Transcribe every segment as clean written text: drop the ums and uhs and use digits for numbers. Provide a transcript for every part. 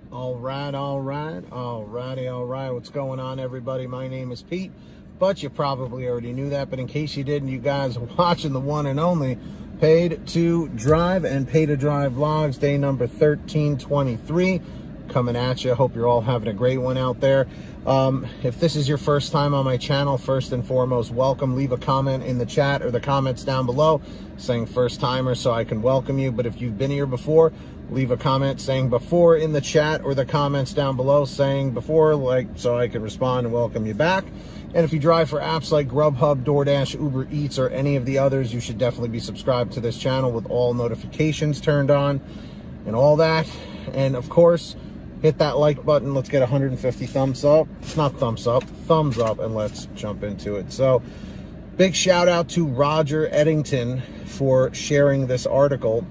All right. What's going on, everybody? My name is Pete, but you probably already knew that. But in case you didn't, you guys are watching the one and only Paid to Drive and Pay to Drive vlogs, day number 1323, coming at you. Hope you're all having a great one out there. If this is your first time on my channel, first and foremost, welcome. Leave a comment in the chat or the comments down below saying first timer so I can welcome you. But if you've been here before, leave a comment saying before in the chat or the comments down below saying before, like, so I can respond and welcome you back. And if you drive for apps like GrubHub, DoorDash, Uber Eats, or any of the others, you should definitely be subscribed to this channel with all notifications turned on and all that. And of course, hit that like button. Let's get 150 thumbs up. Not thumbs up, thumbs up, and let's jump into it. So big shout out to Roger Eddington for sharing this article.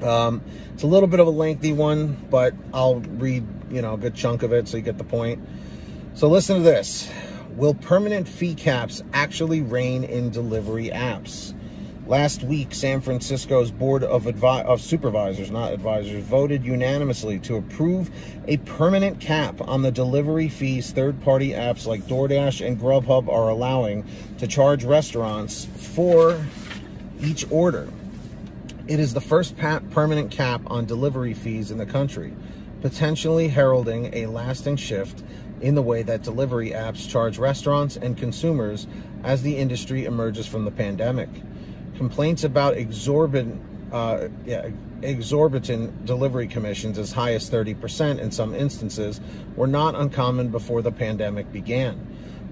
It's a little bit of a lengthy one, but I'll read, a good chunk of it so you get the point. So listen to this. Will permanent fee caps actually reign in delivery apps? Last week, San Francisco's Board of Supervisors, not advisors, voted unanimously to approve a permanent cap on the delivery fees third-party apps like DoorDash and GrubHub are allowing to charge restaurants for each order. It is the first permanent cap on delivery fees in the country, potentially heralding a lasting shift in the way that delivery apps charge restaurants and consumers as the industry emerges from the pandemic. Complaints about exorbitant delivery commissions as high as 30% in some instances were not uncommon before the pandemic began.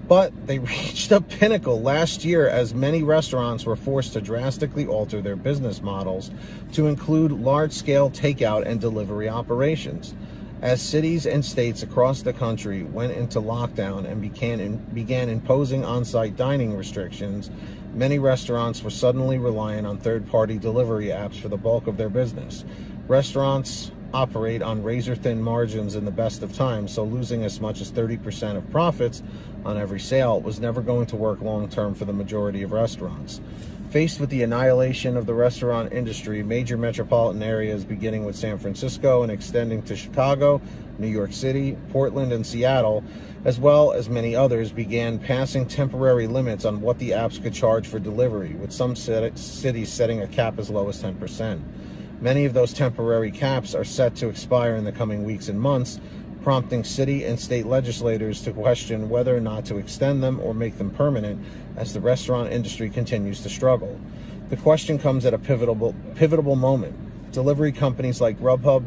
But they reached a pinnacle last year as many restaurants were forced to drastically alter their business models to include large-scale takeout and delivery operations. As cities and states across the country went into lockdown and began imposing on-site dining restrictions, many restaurants were suddenly relying on third-party delivery apps for the bulk of their business. Restaurants operate on razor-thin margins in the best of times, so losing as much as 30% of profits on every sale was never going to work long-term for the majority of restaurants. Faced with the annihilation of the restaurant industry, major metropolitan areas beginning with San Francisco and extending to Chicago, New York City, Portland, and Seattle, as well as many others, began passing temporary limits on what the apps could charge for delivery, with some cities setting a cap as low as 10%. Many of those temporary caps are set to expire in the coming weeks and months, prompting city and state legislators to question whether or not to extend them or make them permanent as the restaurant industry continues to struggle. The question comes at a pivotal moment. Delivery companies like GrubHub,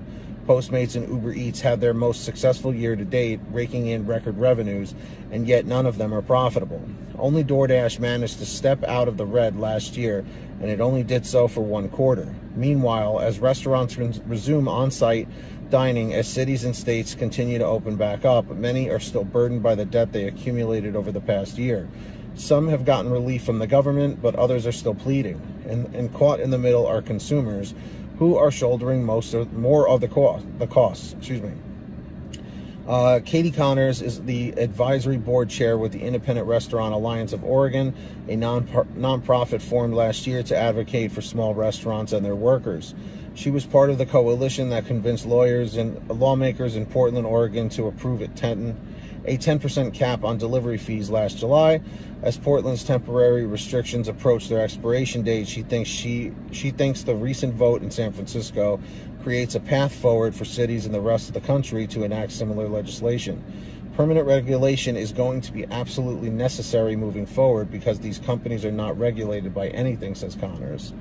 Postmates, and Uber Eats had their most successful year to date, raking in record revenues, and yet none of them are profitable. Only DoorDash managed to step out of the red last year, and it only did so for one quarter. Meanwhile, as restaurants resume on-site dining, as cities and states continue to open back up, many are still burdened by the debt they accumulated over the past year. Some have gotten relief from the government, but others are still pleading. And caught in the middle are consumers, who are shouldering more of the costs. Katie Connors is the advisory board chair with the Independent Restaurant Alliance of Oregon, a nonprofit formed last year to advocate for small restaurants and their workers. She was part of the coalition that convinced lawyers and lawmakers in Portland, Oregon to approve a 10% cap on delivery fees last July. As Portland's temporary restrictions approach their expiration date, she thinks the recent vote in San Francisco creates a path forward for cities in the rest of the country to enact similar legislation. Permanent regulation is going to be absolutely necessary moving forward because these companies are not regulated by anything, says Connors.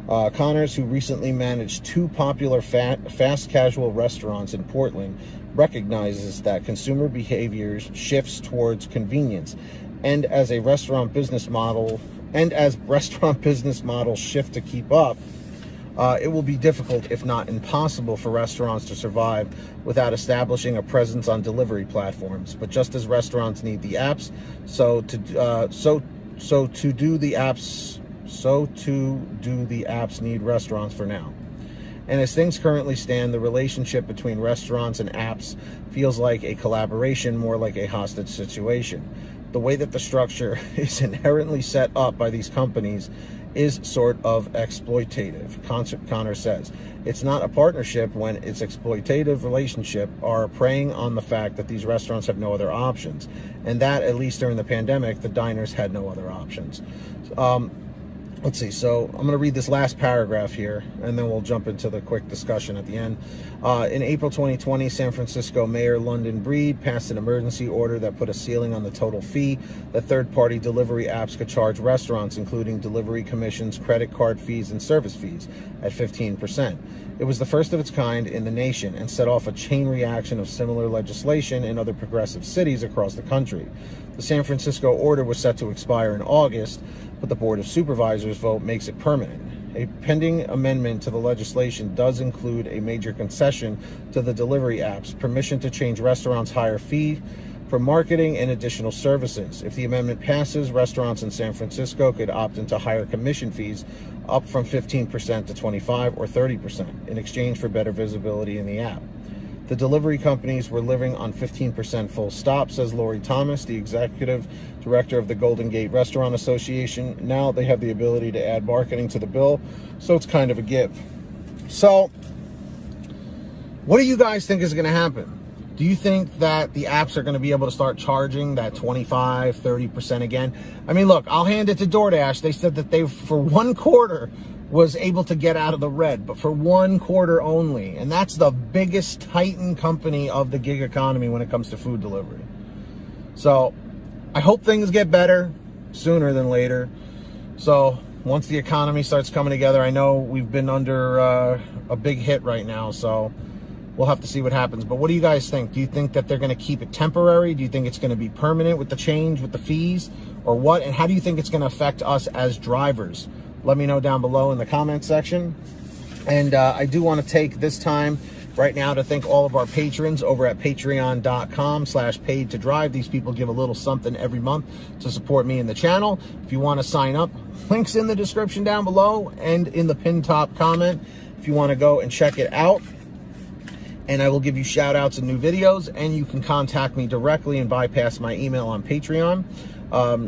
Connors, who recently managed two popular fast casual restaurants in Portland, recognizes that consumer behavior shifts towards convenience, and as restaurant business models shift to keep up, it will be difficult, if not impossible, for restaurants to survive without establishing a presence on delivery platforms. But just as restaurants need the apps, so too do the apps need restaurants for now. And as things currently stand, the relationship between restaurants and apps feels like a collaboration, more like a hostage situation. The way that the structure is inherently set up by these companies is sort of exploitative. Connor says, it's not a partnership when it's exploitative relationship are preying on the fact that these restaurants have no other options. And that, at least during the pandemic, the diners had no other options. Let's see. So I'm going to read this last paragraph here, and then we'll jump into the quick discussion at the end. In April 2020, San Francisco Mayor London Breed passed an emergency order that put a ceiling on the total fee that third-party delivery apps could charge restaurants, including delivery commissions, credit card fees, and service fees, at 15%. It was the first of its kind in the nation and set off a chain reaction of similar legislation in other progressive cities across the country. The San Francisco order was set to expire in August, but the Board of Supervisors vote makes it permanent. A pending amendment to the legislation does include a major concession to the delivery apps, permission to change restaurants' higher fee for marketing and additional services. If the amendment passes, restaurants in San Francisco could opt into higher commission fees, up from 15% to 25 or 30%, in exchange for better visibility in the app. The delivery companies were living on 15% full stop, says Lori Thomas, the executive director of the Golden Gate Restaurant Association. Now they have the ability to add marketing to the bill, so it's kind of a give. So, what do you guys think is going to happen? Do you think that the apps are going to be able to start charging that 25, 30% again? I mean, look, I'll hand it to DoorDash. They said that they, for 1 quarter, was able to get out of the red, but for 1 quarter only. And that's the biggest titan company of the gig economy when it comes to food delivery. So I hope things get better sooner than later. So once the economy starts coming together, I know we've been under a big hit right now, so we'll have to see what happens. But what do you guys think? Do you think that they're going to keep it temporary? Do you think it's going to be permanent with the change, with the fees, or what? And how do you think it's going to affect us as drivers? Let me know down below in the comment section. And I do want to take this time right now to thank all of our patrons over at patreon.com/paid2drive. These people give a little something every month to support me in the channel. If you want to sign up, links in the description down below and in the pinned top comment if you want to go and check it out. And I will give you shout outs and new videos, and you can contact me directly and bypass my email on Patreon.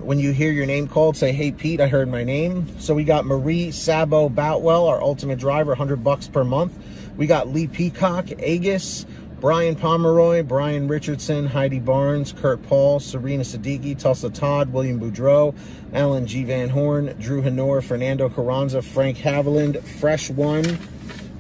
When you hear your name called, say, hey, Pete, I heard my name. So we got Marie Sabo Boutwell, our ultimate driver, $100 per month. We got Lee Peacock, Agus, Brian Pomeroy, Brian Richardson, Heidi Barnes, Kurt Paul, Serena Siddiqui, Tulsa Todd, William Boudreau, Alan G. Van Horn, Drew Hanor, Fernando Carranza, Frank Haviland, Fresh One,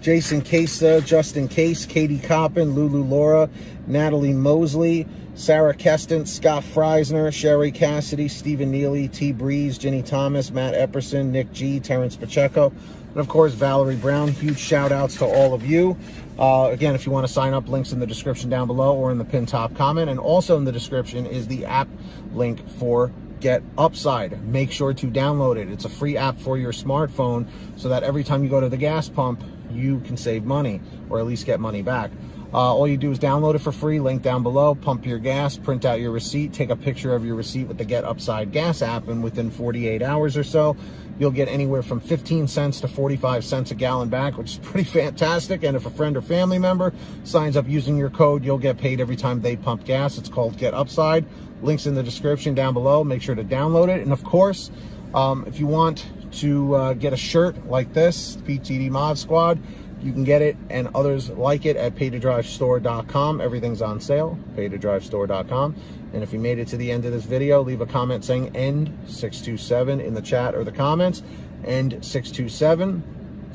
Jason Casa, Justin Case, Katie Coppin, Lulu Laura, Natalie Mosley, Sarah Keston, Scott Freisner, Sherry Cassidy, Stephen Neely, T. Breeze, Jenny Thomas, Matt Epperson, Nick G, Terrence Pacheco, and of course Valerie Brown. Huge shout outs to all of you. Again, if you want to sign up, links in the description down below or in the pinned top comment, and also in the description is the app link for Get Upside. Make sure to download it. It's a free app for your smartphone so that every time you go to the gas pump, you can save money or at least get money back. All you do is download it for free, link down below, pump your gas, print out your receipt, take a picture of your receipt with the Get Upside gas app, and within 48 hours or so, you'll get anywhere from 15 cents to 45 cents a gallon back, which is pretty fantastic. And if a friend or family member signs up using your code, you'll get paid every time they pump gas. It's called Get Upside. Links in the description down below. Make sure to download it. And of course, if you want to get a shirt like this, PTD Mod Squad, you can get it and others like it at pay2drivestore.com. Everything's on sale, pay2drivestore.com. And if you made it to the end of this video, leave a comment saying end 627 in the chat or the comments. End 627.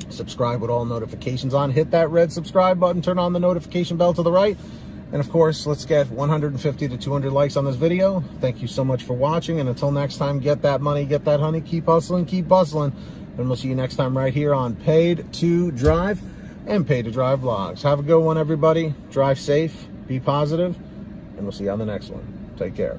Subscribe with all notifications on. Hit that red subscribe button. Turn on the notification bell to the right. And of course, let's get 150 to 200 likes on this video. Thank you so much for watching. And until next time, get that money, get that honey, keep hustling, keep bustling. And we'll see you next time right here on Paid to Drive and Paid to Drive Vlogs. Have a good one, everybody. Drive safe, be positive, and we'll see you on the next one. Take care.